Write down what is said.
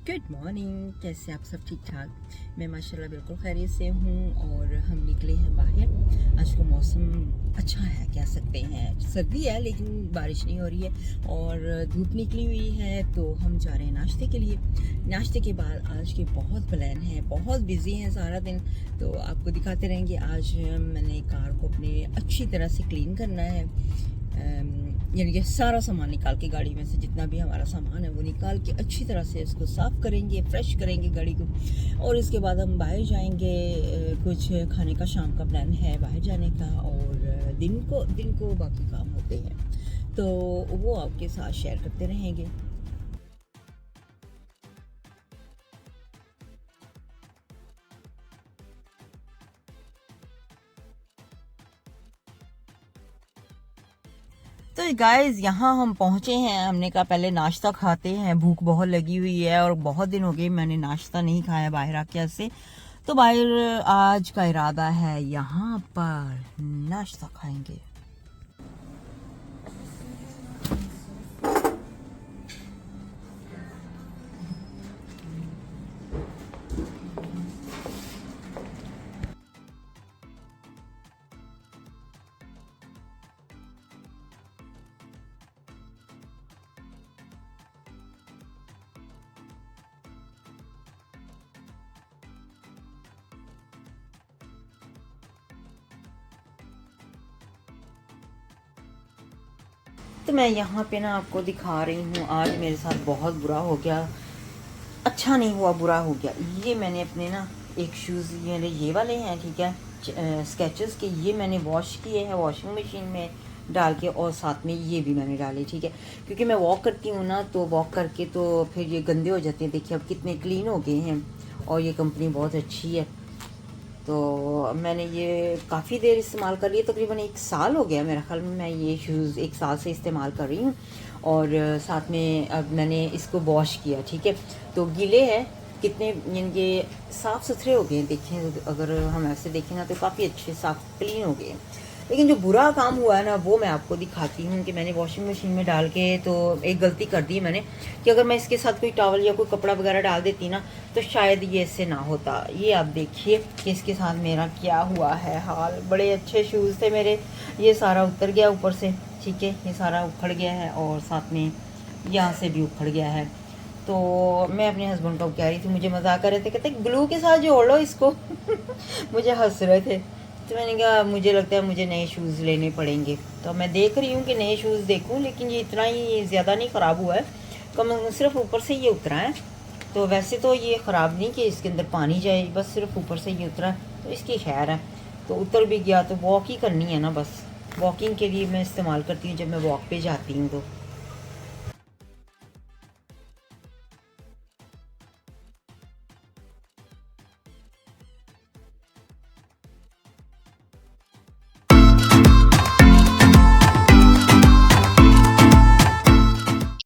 Good morning. कैसे आप सब ठीक ठाक? मैं माशाल्लाह बिल्कुल खैरियत से हूँ और हम निकले हैं बाहर। आज का मौसम अच्छा है, कह सकते हैं। सर्दी है लेकिन बारिश नहीं हो रही है और धूप निकली हुई है, तो हम जा रहे हैं नाश्ते के लिए। नाश्ते के बाद आज के बहुत प्लान हैं, बहुत बिजी हैं सारा दिन, तो आपको दिखाते रहेंगे। आज मैंने कार को अपने अच्छी तरह से क्लीन करना है, यानी कि सारा सामान निकाल के, गाड़ी में से जितना भी हमारा सामान है वो निकाल के अच्छी तरह से इसको साफ़ करेंगे, फ्रेश करेंगे गाड़ी को। और इसके बाद हम बाहर जाएंगे। कुछ खाने का शाम का प्लान है बाहर जाने का, और दिन को बाकी काम होते हैं, तो वो आपके साथ शेयर करते रहेंगे। तो गाइस, यहाँ हम पहुँचे हैं। हमने कहा पहले नाश्ता खाते हैं, भूख बहुत लगी हुई है और बहुत दिन हो गए मैंने नाश्ता नहीं खाया बाहर आके से। तो बाहर आज का इरादा है यहाँ पर नाश्ता खाएंगे। तो मैं यहाँ पे ना आपको दिखा रही हूँ, आज मेरे साथ बहुत बुरा हो गया। अच्छा नहीं हुआ, बुरा हो गया। ये मैंने अपने ना एक शूज़, मेरे ये वाले हैं, ठीक है, स्केचेस के, ये मैंने वॉश किए हैं वॉशिंग मशीन में डाल के, और साथ में ये भी मैंने डाले, ठीक है, क्योंकि मैं वॉक करती हूँ ना, तो वॉक करके तो फिर ये गंदे हो जाते हैं। देखिए अब कितने क्लीन हो गए हैं, और ये कंपनी बहुत अच्छी है। तो मैंने ये काफ़ी देर इस्तेमाल कर रही है, तकरीबन 1 साल हो गया मेरा ख्याल में मैं ये शूज़ 1 साल से इस्तेमाल कर रही हूँ। और साथ में अब मैंने इसको वॉश किया, ठीक है, तो गीले हैं कितने, यानी कि साफ़ सुथरे हो गए। देखें, अगर हम ऐसे देखें ना तो काफ़ी अच्छे साफ़ क्लीन हो गए। लेकिन जो बुरा काम हुआ है ना, वो मैं आपको दिखाती हूँ कि मैंने वॉशिंग मशीन में डाल के, तो एक गलती कर दी मैंने कि अगर मैं इसके साथ कोई टॉवल या कोई कपड़ा वगैरह डाल देती ना, तो शायद ये इससे ना होता। ये आप देखिए कि इसके साथ मेरा क्या हुआ है हाल। बड़े अच्छे शूज़ थे मेरे, ये सारा उतर गया ऊपर से, ठीक है, ये सारा उखड़ गया है, और साथ में यहाँ से भी उखड़ गया है। तो मैं अपने हस्बैंड को कह रही थी, मुझे मजाक कर रहे थे, कहते ग्लू के साथ जोड़ लो इसको मुझे हंस रहे थे। तो मैंने कहा मुझे लगता है मुझे नए शूज़ लेने पड़ेंगे। तो मैं देख रही हूँ कि नए शूज़ देखूँ, लेकिन ये इतना ही ज़्यादा नहीं ख़राब हुआ है, कम सिर्फ ऊपर से ये उतरा है। तो वैसे तो ये ख़राब नहीं कि इसके अंदर पानी जाए, बस सिर्फ ऊपर से ये उतरा, तो इसकी खैर है। तो उतर भी गया, तो वॉक ही करनी है ना, बस वॉकिंग के लिए मैं इस्तेमाल करती हूँ जब मैं वॉक पे जाती हूँ। तो